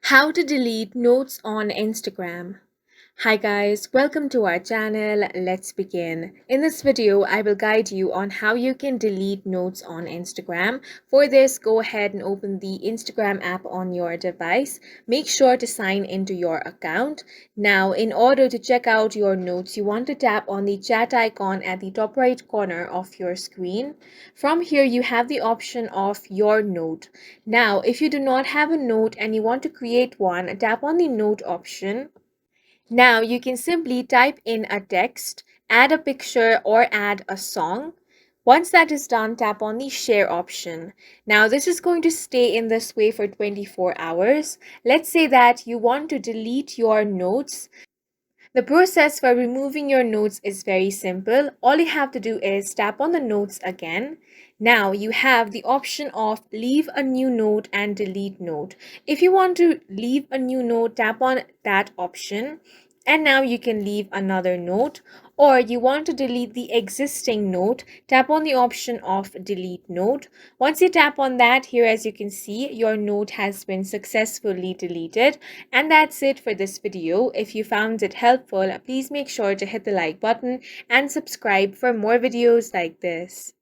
How to delete notes on Instagram. Hi guys, welcome to our channel. Let's begin. In this video, I will guide you on how you can delete notes on Instagram. For this, go ahead and open the Instagram app on your device. Make sure to sign into your account. Now, in order to check out your notes, you want to tap on the chat icon at the top right corner of your screen. From here, you have the option of your note. Now, if you do not have a note and you want to create one, tap on the note option. Now you can simply type in a text, add a picture, or add a song. Once that is done, tap on the share option. Now this is going to stay in this way for 24 hours. Let's say that you want to delete your notes. The process for removing your notes is very simple. All you have to do is tap on the notes again. Now you have the option of leave a new note and delete note. If you want to leave a new note, tap on that option. And now you can leave another note, or you want to delete the existing note, tap on the option of delete note. Once you tap on that, here as you can see, your note has been successfully deleted. And that's it for this video. If you found it helpful, please make sure to hit the like button and subscribe for more videos like this.